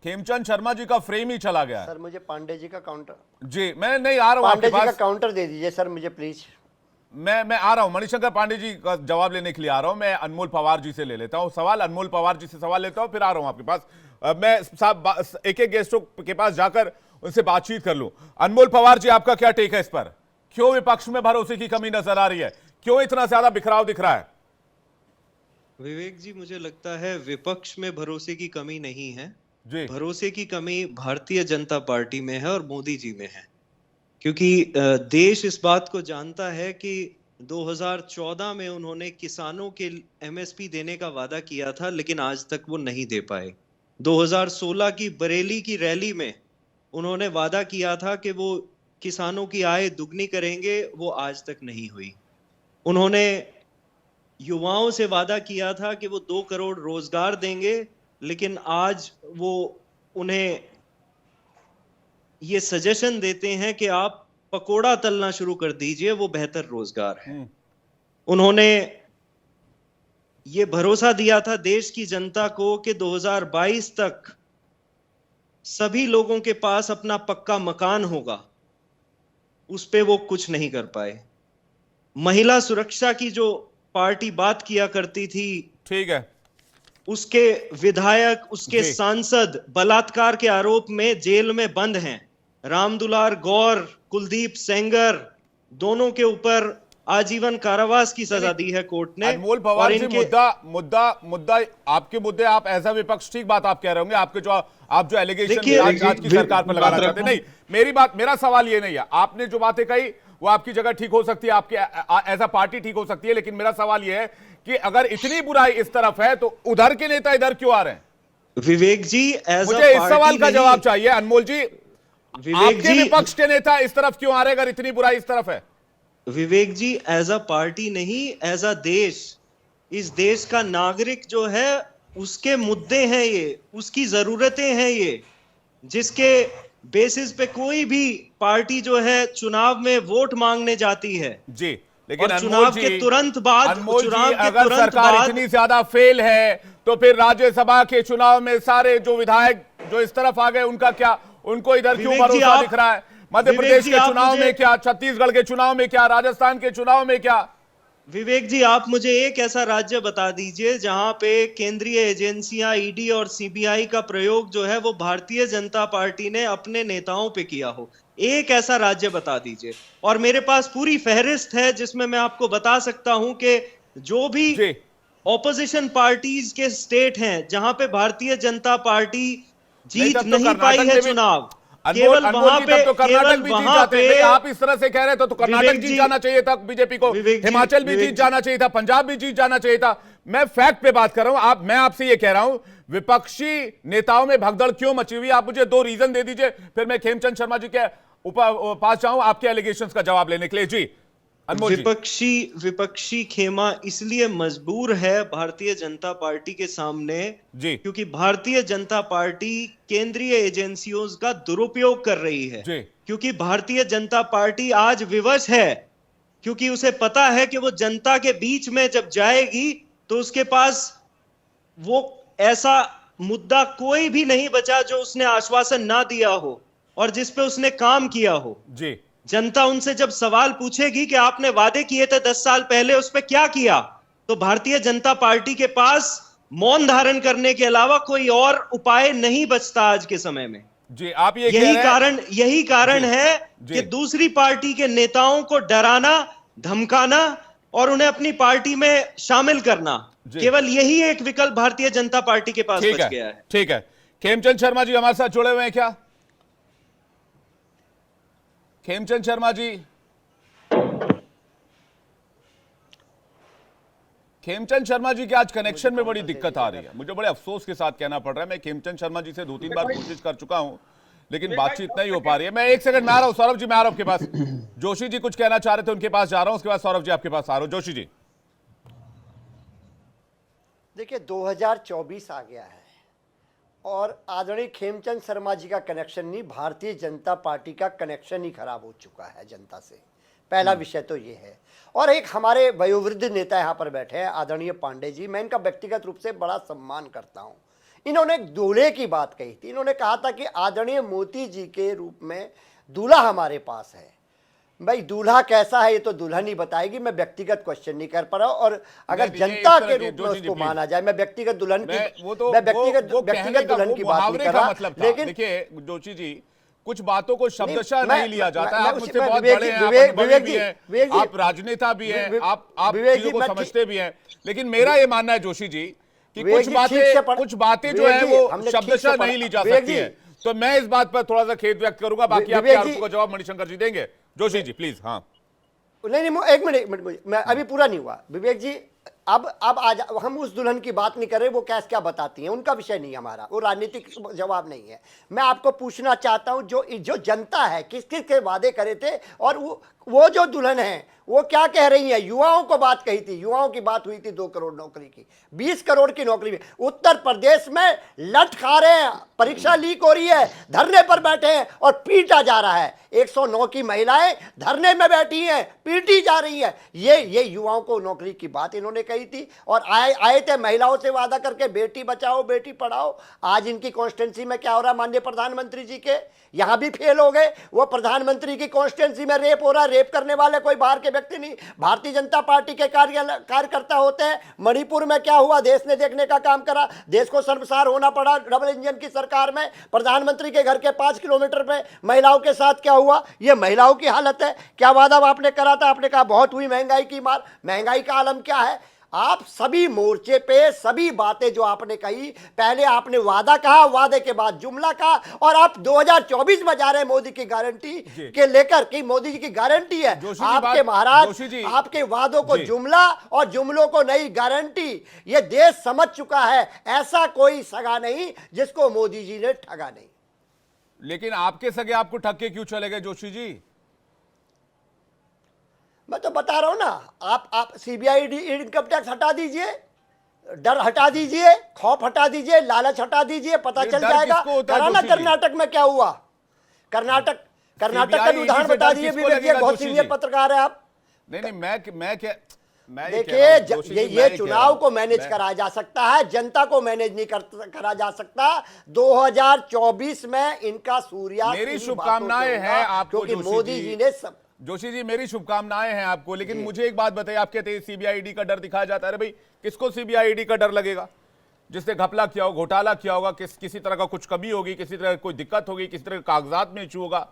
खेमचंद शर्मा जी का फ्रेम ही चला गया है। सर मुझे पांडे जी का काउंटर, जी मैं नहीं आ रहा हूं पांडे आपके जी का पास, काउंटर दे दीजिए सर मुझे प्लीज। मैं आ रहा हूं, मणिशंकर पांडे जी का जवाब लेने के लिए आ रहा हूं। मैं अनमोल पवार जी से ले लेता हूं सवाल, अनमोल पवार जी से सवाल लेता हूं, फिर आ रहा हूं आपके पास। मैं साहब एक एक गेस्टों के पास जाकर उनसे बातचीत कर लूं। अनमोल पवार जी, आपका क्या टेक है इस पर? क्यों विपक्ष में भरोसे की कमी नजर आ रही है? क्यों इतना ज्यादा बिखराव दिख रहा है? विवेक जी, मुझे लगता है विपक्ष में भरोसे की कमी नहीं है। जी भरोसे की कमी भारतीय जनता पार्टी में है और मोदी जी में है। क्योंकि देश इस बात को जानता है कि 2014 में उन्होंने किसानों के एमएसपी देने का वादा किया था, लेकिन आज तक वो नहीं दे पाए। 2016 की बरेली की रैली में उन्होंने वादा किया था कि वो किसानों की आय दुगनी करेंगे, वो आज तक नहीं हुई। उन्होंने युवाओं से वादा किया था कि वो 2 करोड़ रोजगार देंगे, लेकिन आज वो उन्हें ये सजेशन देते हैं कि आप पकोड़ा तलना शुरू कर दीजिए, वो बेहतर रोजगार है। उन्होंने ये भरोसा दिया था देश की जनता को कि 2022 तक सभी लोगों के पास अपना पक्का मकान होगा, उस पे वो कुछ नहीं कर पाए। महिला सुरक्षा की जो पार्टी बात किया करती थी, ठीक है, उसके विधायक, उसके जी। सांसद बलात्कार के आरोप में जेल में बंद हैं। रामदुलार गौर, कुलदीप सेंगर, दोनों के ऊपर आजीवन कारावास की सजा दी है कोर्ट ने। अनमोल और पवार जी, इनके मुद्दा आपके मुद्दे, आप एज अ विपक्ष ठीक बात आप कह रहे होंगे, आपके जो आप जो एलिगेशन देखिए, आज की सरकार पर लगाना चाहते हैं, नहीं, मेरा सवाल ये नहीं है। आपने जो बातें कही वो आपकी जगह ठीक हो सकती है, आपके एज अ पार्टी ठीक हो सकती है, लेकिन मेरा सवाल ये है कि अगर इतनी बुराई इस तरफ है तो उधर के नेता इधर क्यों आ रहे हैं? विवेक जी, मुझे इस सवाल का जवाब चाहिए अनमोल जी। विवेक आपके जी, विपक्ष के नेता इस तरफ क्यों आ रहे हैं अगर इतनी बुराई इस तरफ है? विवेक जी, एज अ पार्टी नहीं, एज अ देश, इस देश का नागरिक जो है उसके मुद्दे हैं ये, उसकी जरूरतें हैं ये, जिसके बेसिस पे कोई भी पार्टी जो है चुनाव में वोट मांगने जाती है। जी, लेकिन और अनमोल चुनाव जी, के तुरंत बाद, अनमोल जी, चुनाव के अगर तुरंत सरकार बाद इतनी ज्यादा फेल है तो फिर राज्यसभा के चुनाव में सारे जो विधायक जो इस तरफ आ गए उनका क्या, उनको इधर क्यों विवेक जी, भरोसा आप- दिख रहा है? मध्य विवेक प्रदेश जी, के आप चुनाव मुझे- में क्या, छत्तीसगढ़ के चुनाव में क्या, राजस्थान के चुनाव में क्या? विवेक जी, आप मुझे एक ऐसा राज्य बता दीजिए जहां पे केंद्रीय एजेंसियां ईडी और सीबीआई का प्रयोग जो है वो भारतीय जनता पार्टी ने अपने नेताओं पे किया हो। एक ऐसा राज्य बता दीजिए। और मेरे पास पूरी फहरिस्त है जिसमें मैं आपको बता सकता हूं कि जो भी जी, ऑपोजिशन पार्टीज के स्टेट हैं जहां पे भारतीय जनता पार्टी जीत तब तो नहीं पाई कर्नाटक है में भी चुनाव, अनमोल केवल वहां जी, पे, तब तो कर्नाटक केवल भी जीत वहां जाते पे, नहीं, आप इस तरह से कह रहे थे तो कर्नाटक विवेक जीत जी- जाना चाहिए था बीजेपी को, विवेक जी- हिमाचल भी विवेक जीत जी- जाना चाहिए था, पंजाब भी जीत जाना चाहिए था। मैं फैक्ट पे बात कर रहा हूं। मैं आपसे ये कह रहा हूं विपक्षी नेताओं में भगदड़ क्यों मची हुई? आप मुझे 2 रीजन दे दीजिए, फिर मैं खेमचंद शर्मा जी के पास जाऊं आपके एलिगेशंस का जवाब लेने के लिए। जी अनमोल जी। विपक्षी खेमा इसलिए मजबूर है भारतीय जनता पार्टी के सामने जी क्योंकि भारतीय जनता पार्टी केंद्रीय एजेंसियों का दुरुपयोग कर रही है। जी। क्योंकि भारतीय जनता पार्टी आज विवश है, क्योंकि उसे पता है कि वो जनता के बीच में जब जाएगी तो उसके पास वो ऐसा मुद्दा कोई भी नहीं बचा जो उसने आश्वासन ना दिया हो और जिस पे उसने काम किया हो। जी जनता उनसे जब सवाल पूछेगी कि आपने वादे किए थे 10 साल पहले, उस पे क्या किया, तो भारतीय जनता पार्टी के पास मौन धारण करने के अलावा कोई और उपाय नहीं बचता आज के समय में। जी, आप ये कह रहे हैं, यही कारण है जी। कि दूसरी पार्टी के नेताओं को डराना, धमकाना और उन्हें अपनी पार्टी में शामिल करना, केवल यही एक विकल्प भारतीय जनता पार्टी के पास बच गया है। ठीक है। खेमचंद शर्मा जी हमारे साथ जुड़े हुए हैं क्या? खेमचंद शर्मा जी, खेमचंद शर्मा जी के आज कनेक्शन में बड़ी दिक्कत आ रही है, मुझे बड़े अफसोस के साथ कहना पड़ रहा है। मैं खेमचंद शर्मा जी से 2-3 बार कोशिश कर चुका हूं लेकिन बातचीत नहीं हो पा रही है। मैं 1 सेकंड में आ रहा हूं, सौरभ जी मैं आ रहा हूं आपके पास। जोशी जी कुछ कहना चाह रहे थे, उनके पास जा रहा हूं, उसके बाद सौरभ जी आपके पास आ रहा हूं। जोशी जी, देखिए 2024 आ गया है और आदरणीय खेमचंद शर्मा जी का कनेक्शन नहीं, भारतीय जनता पार्टी का कनेक्शन ही खराब हो चुका है जनता से। पहला विषय तो ये है। और एक हमारे वयोवृद्ध नेता यहाँ पर बैठे हैं आदरणीय पांडे जी, मैं इनका व्यक्तिगत रूप से बड़ा सम्मान करता हूँ। इन्होंने एक दूल्हे की बात कही थी। इन्होंने कहा था कि आदरणीय मोदी जी के रूप में दूल्हा हमारे पास है। भाई दूल्हा कैसा है ये तो दुल्हन ही बताएगी, मैं व्यक्तिगत क्वेश्चन नहीं कर पा रहा हूं। और अगर नहीं, जनता इस तरह के के रूप में जोशी जी, उसको प्लीज। माना जाए, मैं व्यक्तिगत दुल्हन की वो व्यक्तिगत कहने का दुल्हन वो की बात नहीं मुहावरे कर का रहा, मतलब था। लेकिन देखिए जोशी जी, कुछ बातों को शब्दशः मैं- नहीं लिया मैं- जाता। मैं आप उसी- मुझसे मैं बहुत विवेक बड़े जी- हैं, आप विवेक- अनुभवी विवेक भी जी- हैं, विवेक जी- आप राजनेता भी हैं, आप विवेक चीजों जी, को मैं समझते भी हैं। लेकिन मेरा ये मानना है जोशी जी कि विवेक जी, ठीक से कुछ बातें जो विवेक है जी, वो हमने ठीक से शब्दशः पढ़ा। नहीं ली जा विवेक सकती जी, है। तो मैं इस बात पर थोड़ा सा खेद व्यक्त करूंगा, बाकी आपके विवेक जी- आरोपों का जवाब मणिशंकर जी देंगे। जोशी जी प्लीज। हाँ नहीं नहीं, एक मिनट, मैं अभी पूरा नहीं हुआ। विवेक जी, अब आज हम उस दुल्हन की बात नहीं कर रहे, वो क्या बताती हैं, उनका विषय नहीं हमारा, वो राजनीतिक जवाब नहीं है। मैं आपको पूछना चाहता हूं, जो जनता है किस किस के वादे करे थे, और वो जो दुल्हन है वो क्या कह रही है। युवाओं को बात कही थी, युवाओं की बात हुई थी 2 करोड़ नौकरी की, 20 करोड़ की नौकरी में। उत्तर प्रदेश में लट खा रहे हैं, परीक्षा लीक हो रही है, धरने पर बैठे हैं और पीटा जा रहा है। 109 की महिलाएं धरने में बैठी हैं, पीटी जा रही है। ये युवाओं को नौकरी की बात इन्होंने कही थी, और आए थे महिलाओं से वादा करके, बेटी बचाओ बेटी पढ़ाओ। आज इनकी कॉन्स्टिट्यूंसी में क्या हो रहा है, माननीय प्रधानमंत्री जी के यहां भी फेल हो गए। वो प्रधानमंत्री की कॉन्स्टिट्यूंसी में रेप हो रहा है, रेप करने वाले कोई बाहर के व्यक्ति नहीं, भारतीय जनता पार्टी के कार्यकर्ता होते हैं। मणिपुर में क्या हुआ, देश ने देखने का काम करा, देश को शर्मसार होना पड़ा डबल इंजन की सरकार में। प्रधानमंत्री के घर के 5 किलोमीटर पे महिलाओं के साथ क्या हुआ, ये महिलाओं की हालत है। क्या वादा आपने करा था, आपने कहा बहुत हुई महंगाई की मार, महंगाई का आलम क्या है। आप सभी मोर्चे पे सभी बातें जो आपने कही, पहले आपने वादा कहा, वादे के बाद जुमला कहा, और आप 2024 में जा रहे हैं मोदी की गारंटी के लेकर कि मोदी जी की गारंटी है। आपके महाराज आपके वादों को जुमला और जुमलों को नई गारंटी, ये देश समझ चुका है। ऐसा कोई सगा नहीं जिसको मोदी जी ने ठगा नहीं। लेकिन आपके सगे आपको ठग के क्यों चले गए जोशी जी? मैं तो बता रहा हूं ना, आप सीबीआई इनकम टैक्स हटा दीजिए, डर हटा दीजिए, खौफ हटा दीजिए, लालच हटा दीजिए, पता चल जाएगा। कराना कर्नाटक में क्या हुआ, कर्नाटक का भी उदाहरण बता दीजिए। विवेक जी बहुत सीनियर पत्रकार है आप। नहीं मैं क्या देखिए, ये चुनाव को मैनेज करा जा सकता है, जनता को मैनेज नहीं करा जा सकता। 2024 में इनका सूर्यास्त मेरी शुभकामनाएं हैं आपको, क्योंकि मोदी जी ने सब। जोशी जी मेरी शुभकामनाएं हैं आपको, लेकिन मुझे एक बात बताइए, आप कहते हैं सीबीआईडी का डर दिखाया जाता है। भाई किसको सीबीआईडी का डर लगेगा? जिसने घपला किया हो, घोटाला किया होगा, किसी तरह का कुछ कमी होगी, किसी तरह कोई दिक्कत होगी, किसी तरह कागजात में इशू होगा,